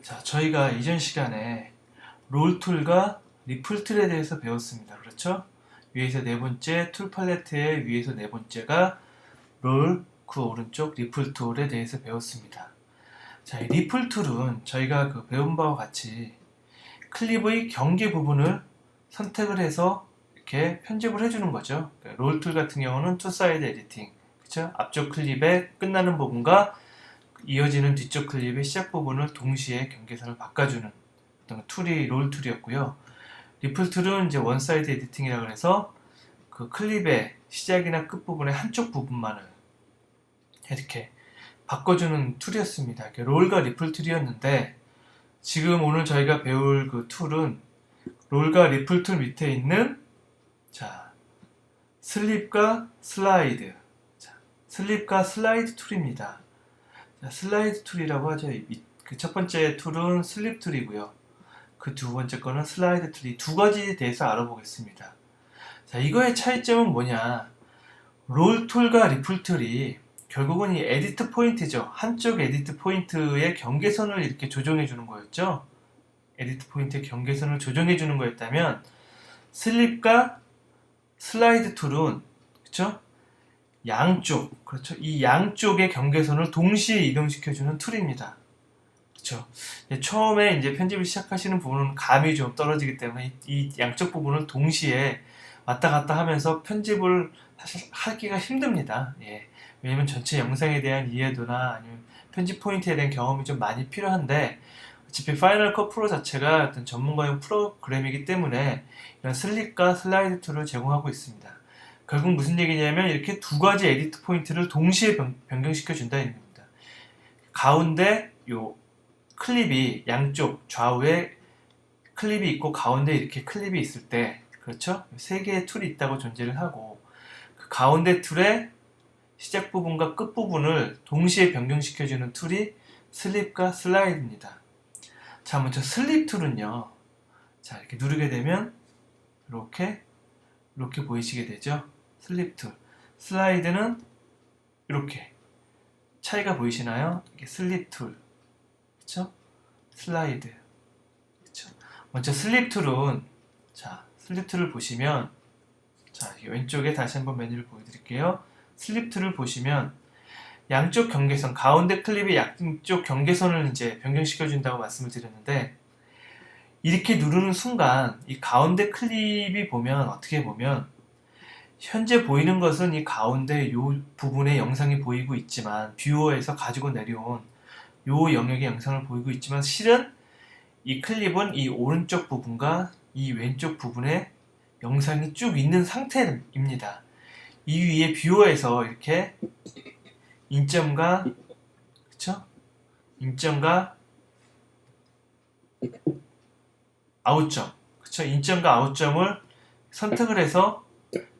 자, 저희가 이전 시간에 롤 툴과 리플 툴에 대해서 배웠습니다. 그렇죠? 위에서 네 번째 툴 팔레트의 위에서 네 번째가 롤, 그 오른쪽 리플 툴에 대해서 배웠습니다. 자, 이 리플 툴은 저희가 배운 바와 같이 클립의 경계 부분을 선택을 해서 이렇게 편집을 해주는 거죠. 롤 툴 같은 경우는 투 사이드 에디팅, 그렇죠? 앞쪽 클립의 끝나는 부분과 이어지는 뒤쪽 클립의 시작 부분을 동시에 경계선을 바꿔주는 어떤 툴이 롤 툴이었고요. 리플 툴은 이제 원 사이드 에디팅이라고 해서 그 클립의 시작이나 끝 부분의 한쪽 부분만을 이렇게 바꿔주는 툴이었습니다. 롤과 리플 툴이었는데 지금 오늘 저희가 배울 그 툴은 롤과 리플 툴 밑에 있는 슬립과 슬라이드, 슬립과 슬라이드 툴입니다. 슬라이드 툴이라고 하죠. 그 첫 번째 툴은 슬립 툴이고요. 그 두 번째 거는 슬라이드 툴. 이 두 가지에 대해서 알아보겠습니다. 자, 이거의 차이점은 뭐냐? 롤 툴과 리플 툴이 결국은 이 에디트 포인트죠. 한쪽 에디트 포인트의 경계선을 이렇게 조정해 주는 거였죠. 에디트 포인트의 경계선을 조정해 주는 거였다면 슬립과 슬라이드 툴은 그렇죠? 양쪽, 그렇죠? 이 양쪽의 경계선을 동시에 이동시켜주는 툴입니다. 그렇죠? 처음에 이제 편집을 시작하시는 부분은 감이 좀 떨어지기 때문에 이 양쪽 부분을 동시에 왔다 갔다 하면서 편집을 사실 하기가 힘듭니다. 예. 왜냐면 전체 영상에 대한 이해도나 아니면 편집 포인트에 대한 경험이 좀 많이 필요한데 어차피 파이널 컷 프로 자체가 어떤 전문가용 프로그램이기 때문에 이런 슬립과 슬라이드 툴을 제공하고 있습니다. 결국 무슨 얘기냐면 이렇게 두 가지 에디트 포인트를 동시에 변경시켜 준다는 겁니다. 가운데 요 클립이 양쪽 좌우에 클립이 있고 가운데 이렇게 클립이 있을 때 그렇죠? 세 개의 툴이 있다고 존재를 하고 그 가운데 툴의 시작 부분과 끝 부분을 동시에 변경시켜 주는 툴이 슬립과 슬라이드입니다. 자, 먼저 슬립 툴은요. 자, 이렇게 누르게 되면 이렇게 보이시게 되죠. 슬립 툴. 슬라이드는 이렇게 차이가 보이시나요? 이게 슬립 툴. 그쵸? 슬라이드. 그쵸? 먼저 슬립 툴은 슬립 툴을 보시면 왼쪽에 다시 한번 메뉴를 보여드릴게요. 슬립 툴을 보시면 양쪽 경계선, 가운데 클립의 양쪽 경계선을 이제 변경시켜 준다고 말씀을 드렸는데 이렇게 누르는 순간 이 가운데 클립이 보면 어떻게 보면 현재 보이는 것은 이 가운데 이 부분의 영상이 보이고 있지만 뷰어에서 가지고 내려온 이 영역의 영상을 보이고 있지만 실은 이 클립은 이 오른쪽 부분과 이 왼쪽 부분에 영상이 쭉 있는 상태입니다. 이 위에 뷰어에서 이렇게 인점과 그쵸? 인점과 아웃점, 그쵸? 인점과 아웃점을 선택을 해서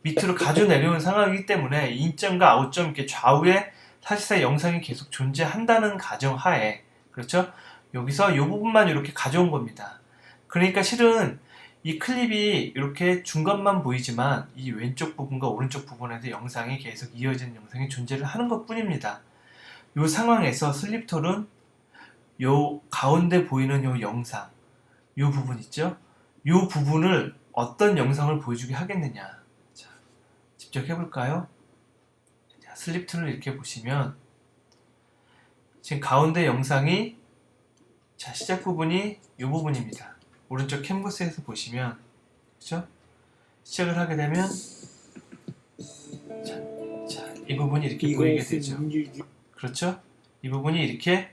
밑으로 가져 내려온 상황이기 때문에 인점과 아웃점 이렇게 좌우에 사실상 영상이 계속 존재한다는 가정하에 그렇죠? 여기서 이 부분만 이렇게 가져온 겁니다. 그러니까 실은 이 클립이 이렇게 중간만 보이지만 이 왼쪽 부분과 오른쪽 부분에도 영상이 계속 이어지는 영상이 존재를 하는 것 뿐입니다. 이 상황에서 슬립 툴은 요 가운데 보이는 요 영상, 요 부분 있죠? 요 부분을 어떤 영상을 보여주게 하겠느냐. 자, 직접 해볼까요? 자, 슬립 툴을 이렇게 보시면 지금 가운데 영상이 시작 부분이 요 부분입니다. 오른쪽 캔버스에서 보시면 그렇죠? 시작을 하게 되면 이 부분이 이렇게 보이게 되죠. 그렇죠? 이 부분이 이렇게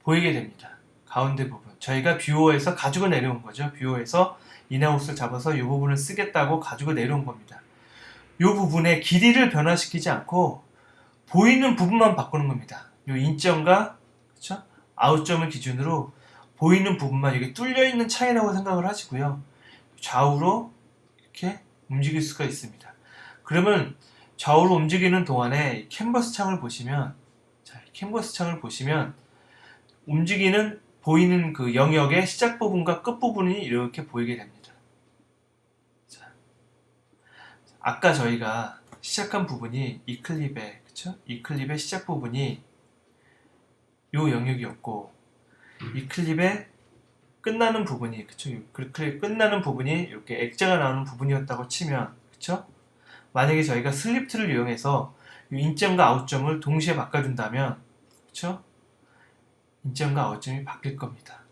보이게 됩니다. 가운데 부분. 저희가 뷰어에서 가지고 내려온 거죠. 뷰어에서 인아웃을 잡아서 이 부분을 쓰겠다고 가지고 내려온 겁니다. 이 부분의 길이를 변화시키지 않고 보이는 부분만 바꾸는 겁니다. 이 인점과 그렇죠? 아웃점을 기준으로 보이는 부분만 이게 뚫려 있는 차이라고 생각을 하시고요. 좌우로 이렇게 움직일 수가 있습니다. 그러면 좌우로 움직이는 동안에 캔버스 창을 보시면 캔버스 창을 보시면 움직이는 보이는 그 영역의 시작 부분과 끝 부분이 이렇게 보이게 됩니다. 자, 아까 저희가 시작한 부분이 이 클립의 그쵸? 이 클립의 시작 부분이 이 영역이었고 이 클립의 끝나는 부분이, 그쵸? 클립 끝나는 부분이 이렇게 액자가 나오는 부분이었다고 치면, 그쵸? 만약에 저희가 슬립 툴을 이용해서 이 인점과 아웃점을 동시에 바꿔준다면, 그쵸? 인점과 아웃점이 바뀔 겁니다.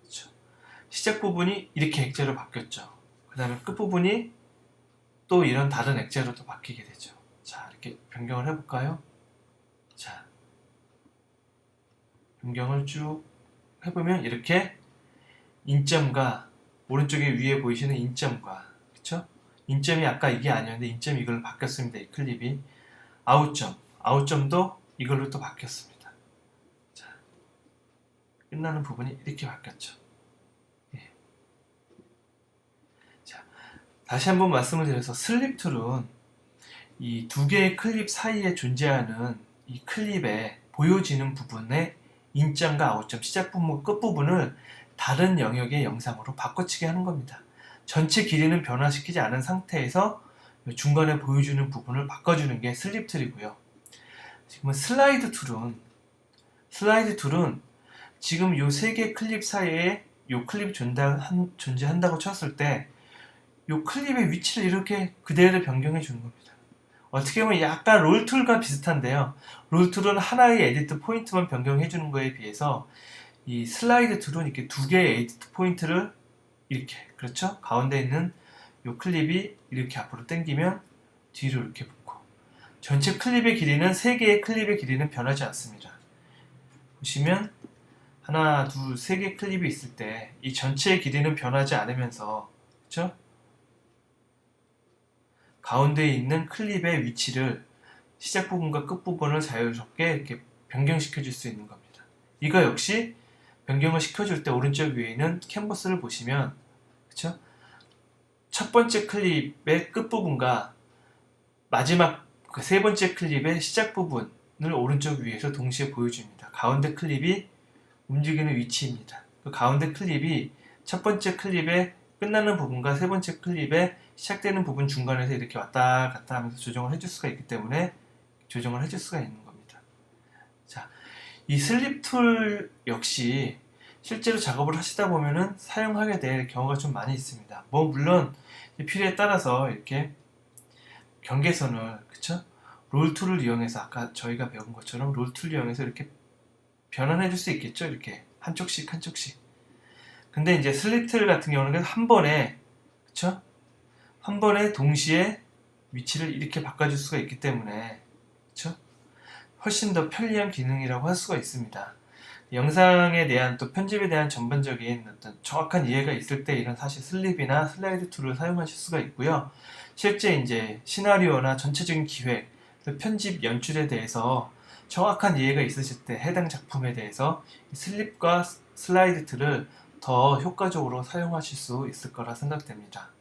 그쵸? 시작 부분이 이렇게 액자로 바뀌었죠. 그 다음에 끝부분이 또 이런 다른 액자로 또 바뀌게 되죠. 자, 이렇게 변경을 해볼까요? 자, 변경을 쭉 해보면 이렇게 인점과 오른쪽에 위에 보이시는 인점과, 그쵸? 인점이 아까 이게 아니었는데 인점이 이걸로 바뀌었습니다. 이 클립이. 아웃점도 이걸로 또 바뀌었습니다. 자, 끝나는 부분이 이렇게 바뀌었죠. 예. 자, 다시 한번 말씀을 드려서 슬립 툴은 이 두 개의 클립 사이에 존재하는 이 클립에 보여지는 부분의 인점과 아웃점, 시작 부분, 끝 부분을 다른 영역의 영상으로 바꿔치기 하는 겁니다. 전체 길이는 변화시키지 않은 상태에서 중간에 보여주는 부분을 바꿔주는 게 슬립 툴이고요. 지금은 슬라이드 툴은 지금 요 세 개 클립 사이에 요 클립이 존재한다고 쳤을 때 요 클립의 위치를 이렇게 그대로 변경해 주는 겁니다. 어떻게 보면 약간 롤 툴과 비슷한데요. 롤 툴은 하나의 에디트 포인트만 변경해 주는 거에 비해서 이 슬라이드 툴은 이렇게 두 개의 에디트 포인트를 이렇게, 그렇죠? 가운데 있는 이 클립이 이렇게 앞으로 당기면 뒤로 이렇게 붙고, 전체 클립의 길이는 세 개의 클립의 길이는 변하지 않습니다. 보시면 하나, 둘, 세 개의 클립이 있을 때 이 전체의 길이는 변하지 않으면서, 그렇죠? 가운데에 있는 클립의 위치를 시작 부분과 끝 부분을 자유롭게 이렇게 변경시켜 줄 수 있는 겁니다. 이거 역시 변경을 시켜줄 때 오른쪽 위에 있는 캔버스를 보시면, 그쵸? 첫 번째 클립의 끝부분과 마지막 그 세 번째 클립의 시작 부분을 오른쪽 위에서 동시에 보여줍니다. 가운데 클립이 움직이는 위치입니다. 그 가운데 클립이 첫 번째 클립의 끝나는 부분과 세 번째 클립의 시작되는 부분 중간에서 이렇게 왔다 갔다 하면서 조정을 해줄 수가 있기 때문에 조정을 해줄 수가 있는 겁니다. 자, 이 슬립 툴 역시 실제로 작업을 하시다 보면은 사용하게 될 경우가 좀 많이 있습니다. 뭐 물론 필요에 따라서 이렇게 경계선을, 그쵸? 롤 툴을 이용해서 아까 저희가 배운 것처럼 롤 툴을 이용해서 이렇게 변환해 줄 수 있겠죠? 이렇게 한쪽씩 한쪽씩. 근데 이제 슬립 툴 같은 경우는 한 번에, 그쵸? 한 번에 동시에 위치를 이렇게 바꿔줄 수가 있기 때문에, 그쵸? 훨씬 더 편리한 기능이라고 할 수가 있습니다. 영상에 대한 또 편집에 대한 전반적인 어떤 정확한 이해가 있을 때 이런 사실 슬립이나 슬라이드 툴을 사용하실 수가 있고요. 실제 이제 시나리오나 전체적인 기획, 편집, 연출에 대해서 정확한 이해가 있으실 때 해당 작품에 대해서 슬립과 슬라이드 툴을 더 효과적으로 사용하실 수 있을 거라 생각됩니다.